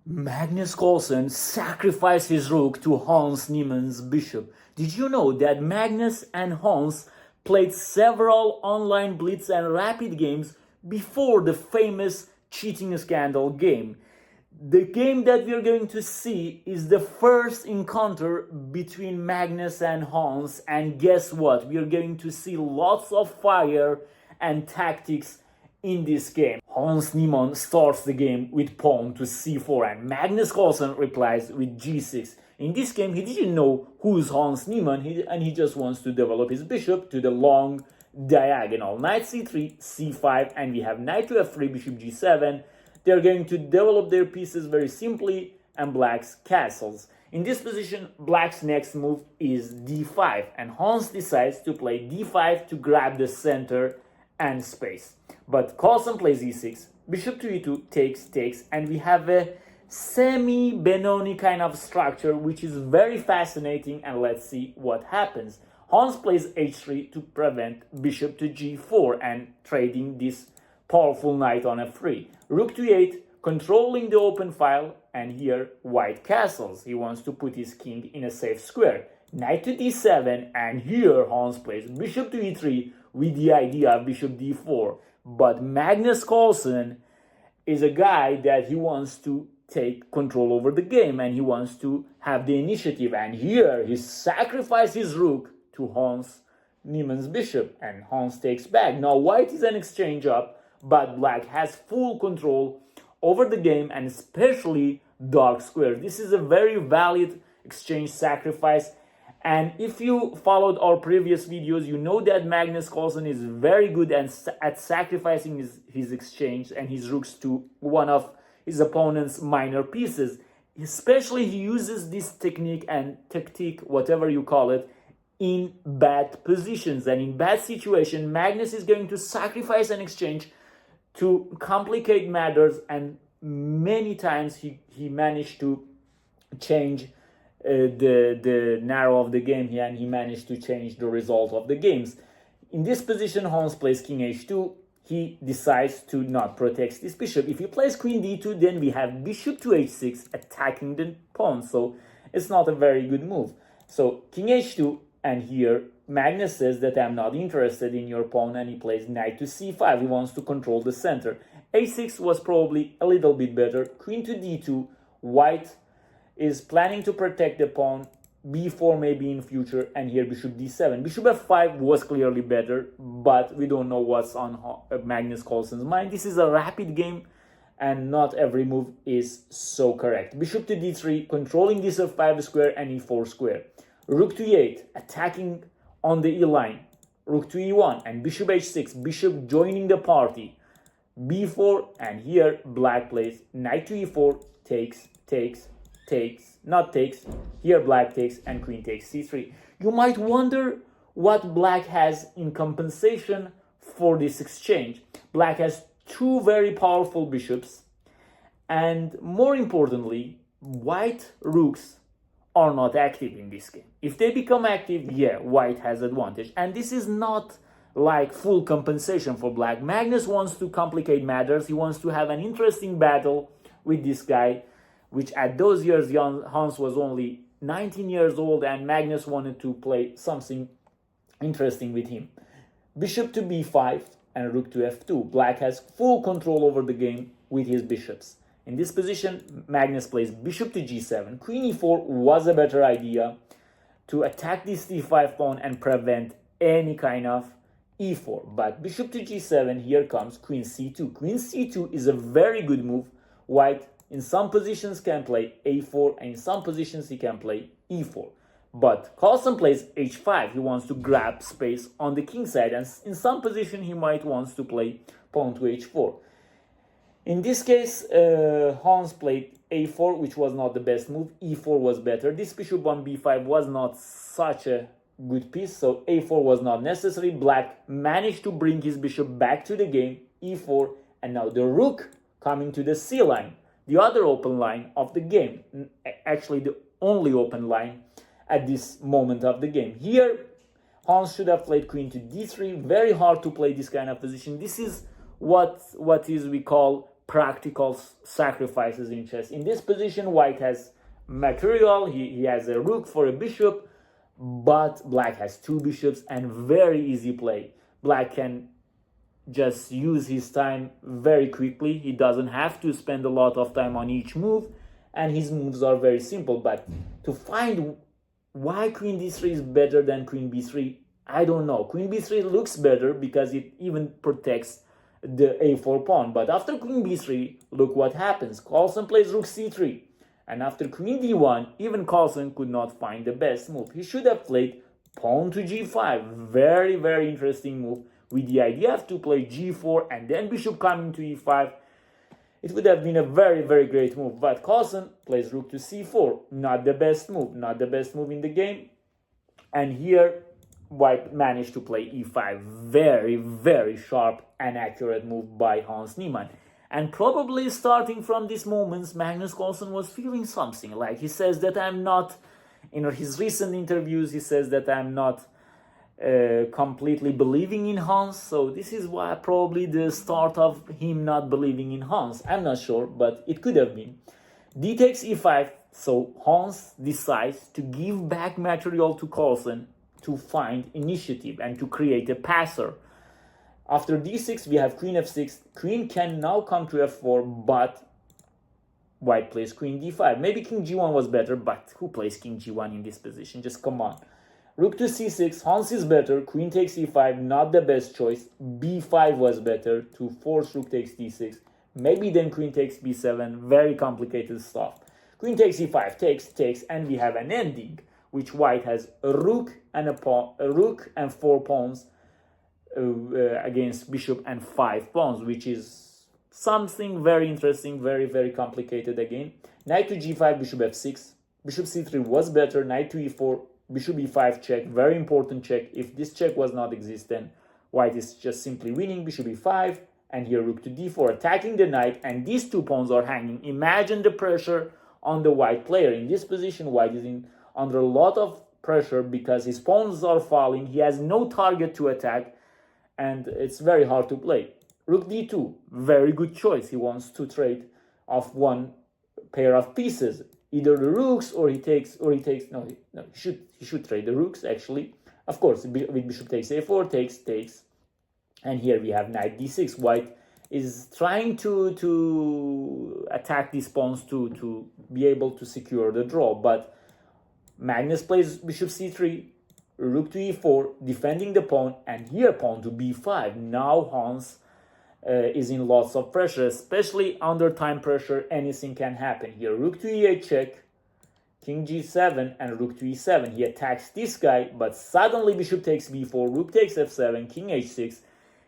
Magnus Carlsen sacrificed his rook to Hans Niemann's bishop. Did you know that Magnus and Hans played several online blitz and rapid games before the famous cheating scandal game? The game that we are going to see is the first encounter between Magnus and Hans, and guess what? We are going to see lots of fire and tactics in this game. Hans Niemann starts the game with pawn to c4 and Magnus Carlsen replies with g6. In this game, he didn't know who's Hans Niemann and he just wants to develop his bishop to the long diagonal. Knight c3, c5, and we have knight to f3, bishop g7. They're going to develop their pieces very simply and black's castles. In this position, black's next move is d5 and Hans decides to play d5 to grab the center and space. But Carlsen plays e6, bishop to e2, takes, and we have a semi-Benoni kind of structure which is very fascinating, and let's see what happens. Hans plays h3 to prevent bishop to g4 and trading this powerful knight on f3. Rook to e8, controlling the open file, and here white castles. He wants to put his king in a safe square. Knight to d7, and here Hans plays bishop to e3 with the idea of bishop d4. But Magnus Carlsen is a guy that he wants to take control over the game and he wants to have the initiative. And here he sacrifices his rook to Hans Niemann's bishop and Hans takes back. Now white is an exchange up, but black has full control over the game and especially dark square. This is a very valid exchange sacrifice. And if you followed our previous videos, you know that Magnus Carlsen is very good at sacrificing his exchange and his rooks to one of his opponent's minor pieces. Especially he uses this technique and tactic, whatever you call it, in bad positions. And in bad situation, Magnus is going to sacrifice an exchange to complicate matters, and many times he managed to change the narrow of the game here, and he managed to change the result of the games. In this position, Hans plays king h2. He decides to not protect this bishop. If he plays queen d2, then we have bishop to h6 attacking the pawn. So it's not a very good move. So king h2, and here Magnus says that I'm not interested in your pawn, and he plays knight to c5. He wants to control the center. a6 was probably a little bit better. Queen to d2. White is planning to protect the pawn, b4 maybe in future, and here bishop d7. Bishop f5 was clearly better, but we don't know what's on Magnus Carlsen's mind. This is a rapid game, and not every move is so correct. Bishop to d3, controlling this f5 square and e4 square. Rook to e8, attacking on the e line. Rook to e1, and bishop h6, bishop joining the party. b4, and here black plays knight to e4, takes, not takes, here black takes and queen takes c3. You might wonder what black has in compensation for this exchange. Black has two very powerful bishops, and more importantly, white rooks are not active in this game. If they become active, yeah, white has advantage, and this is not like full compensation for black. Magnus wants to complicate matters. He wants to have an interesting battle with this guy, which at those years Hans was only 19 years old, and Magnus wanted to play something interesting with him. Bishop to b5 and rook to f2. Black has full control over the game with his bishops. In this position, Magnus plays bishop to g7. Queen e4 was a better idea to attack this d5 pawn and prevent any kind of e4. But bishop to g7, here comes queen c2. Queen c2 is a very good move. White in some positions can play a4, and in some positions he can play e4. But Carlsen plays h5. He wants to grab space on the king side, and in some position he might want to play pawn to h4. In this case, Hans played a4, which was not the best move. e4 was better. This bishop on b5 was not such a good piece, so a4 was not necessary. Black managed to bring his bishop back to the game, e4, and now the rook coming to the c line, the other open line of the game, actually the only open line at this moment of the game. Here, Hans should have played queen to d3. Very hard to play this kind of position. This is what we call practical sacrifices in chess. In this position, white has material, he has a rook for a bishop, but black has two bishops and very easy play. Black can just use his time very quickly. He doesn't have to spend a lot of time on each move, and his moves are very simple. But to find why queen d3 is better than queen b3, I don't know. Queen b3 looks better because it even protects the a4 pawn. But after queen b3, look what happens. Carlsen plays rook c3. And after queen d1, even Carlsen could not find the best move. He should have played pawn to g5. Very, very interesting move. With the idea to play g4 and then bishop coming to e5, it would have been a very, very great move. But Carlsen plays rook to c4. Not the best move. Not the best move in the game. And here, white managed to play e5. Very, very sharp and accurate move by Hans Niemann. And probably starting from this moment, Magnus Carlsen was feeling something. Like he says that I'm not, in his recent interviews, he says that I'm not completely believing in Hans. So this is why probably the start of him not believing in Hans. I'm not sure, but it could have been. D takes e5. So Hans decides to give back material to Carlsen to find initiative and to create a passer. After d6, we have queen f6. Queen can now come to f4, but white plays queen d5. Maybe king g1 was better, but who plays king g1 in this position? Just come on. Rook to c6. Hans is better. Queen takes e5. Not the best choice. b5 was better to force rook takes d6. Maybe then queen takes b7. Very complicated stuff. Queen takes e5. Takes, and we have an ending, which white has a rook and a rook and 4 pawns against bishop and 5 pawns, which is something very interesting, very, very complicated again. Knight to g5, bishop f6. Bishop c3 was better. Knight to e4, bishop e5 check. Very important check. If this check was not exist, then white is just simply winning. Bishop e5, and here rook to d4, attacking the knight, and these 2 pawns are hanging. Imagine the pressure on the white player. In this position, white is under a lot of pressure because his pawns are falling. He has no target to attack, and it's very hard to play. Rook d2, very good choice. He wants to trade off one pair of pieces, either the rooks or he takes he should trade the rooks actually. Of course, with bishop takes a4, takes, and here we have knight d6. White is trying to attack these pawns to be able to secure the draw, but Magnus plays bishop c3, rook to e4, defending the pawn, and here pawn to b5. Now Hans is in lots of pressure, especially under time pressure. Anything can happen here. Rook to e8 check, king g7, and rook to e7. He attacks this guy, but suddenly bishop takes b4, rook takes f7, king h6.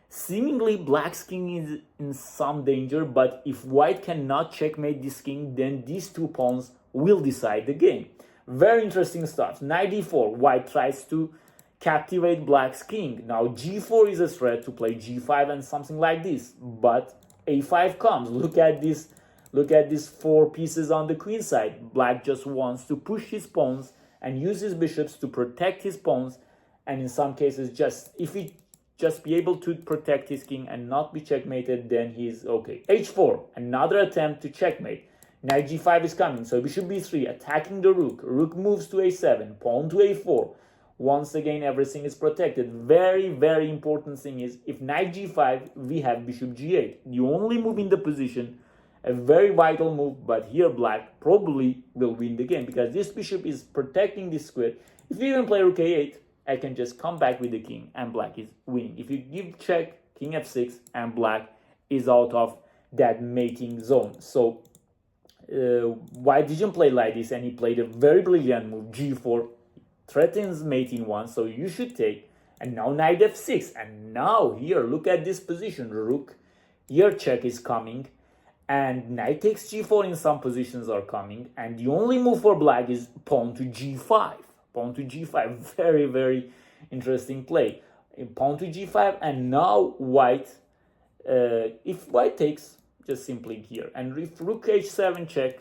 Seemingly black's king is in some danger, but if white cannot checkmate this king, then these 2 pawns will decide the game. Very interesting stuff. Knight d4. White tries to captivate black's king. Now g4 is a threat to play g5 and something like this. But a5 comes. Look at this. Look at these 4 pieces on the queen side. Black just wants to push his pawns and use his bishops to protect his pawns. And in some cases, if he just be able to protect his king and not be checkmated, then he's okay. h4. Another attempt to checkmate. Knight g5 is coming, so bishop b3, attacking the rook. Rook moves to a7, pawn to a4. Once again, everything is protected. Very, very important thing is, if knight g5, we have bishop g8. The only move in the position, a very vital move, but here black probably will win the game, because this bishop is protecting this square. If you even play rook a8, I can just come back with the king, and black is winning. If you give check, king f6, and black is out of that mating zone. So white didn't play like this, and he played a very brilliant move, g4, threatens mating one, so you should take, and now knight f6, and now here, look at this position, rook, here check is coming, and knight takes g4 in some positions are coming, and the only move for black is pawn to g5, very, very interesting play, pawn to g5, and now white, if white takes, just simply here, and if rook h7 check,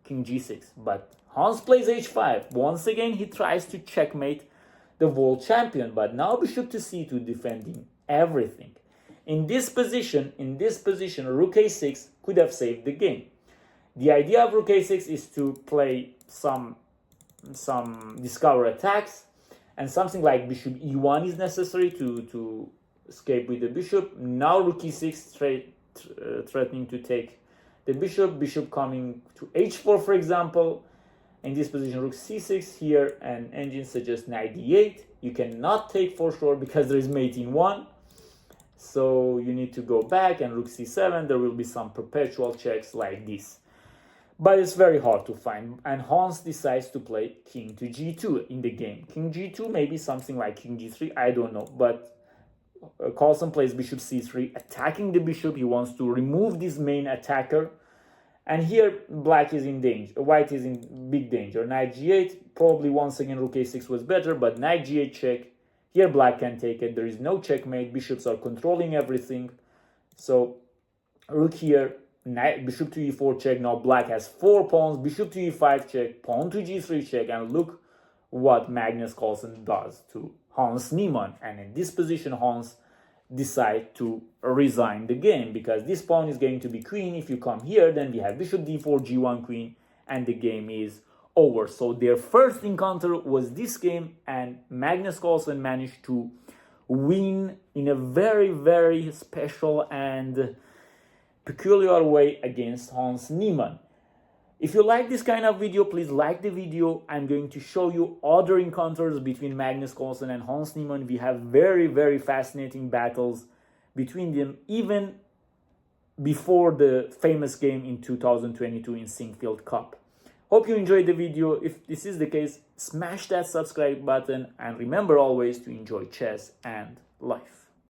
king g6, but Hans plays h5. Once again, he tries to checkmate the world champion, but now bishop to c2, defending everything. In this position, rook a6 could have saved the game. The idea of rook a6 is to play some discover attacks, and something like bishop e1 is necessary to escape with the bishop. Now rook e6 threatening to take the bishop coming to h4, for example. In this position, rook c6 here, and engine suggests knight d8. You cannot take for sure because there is mate in 1. So you need to go back, and rook c7. There will be some perpetual checks like this. But it's very hard to find. And Hans decides to play king to g2 in the game. King g2, maybe something like king g3, I don't know. But Carlsen plays bishop c3, attacking the bishop. He wants to remove this main attacker. And here, black is in danger. White is in big danger. Knight g8, probably once again rook a6 was better, but knight g8 check. Here, black can take it. There is no checkmate. Bishops are controlling everything. So, rook here, knight, bishop to e4 check. Now, black has 4 pawns. Bishop to e5 check. Pawn to g3 check. And look what Magnus Carlsen does to Hans Niemann. And in this position, Hans decide to resign the game, because this pawn is going to be queen. If you come here, then we have bishop d4, g1 queen, and the game is over. So their first encounter was this game, and Magnus Carlsen managed to win in a very, very special and peculiar way against Hans Niemann. If you like this kind of video, please like the video. I'm going to show you other encounters between Magnus Carlsen and Hans Niemann. We have very, very fascinating battles between them, even before the famous game in 2022 in Sinquefield Cup. Hope you enjoyed the video. If this is the case, smash that subscribe button, and remember always to enjoy chess and life.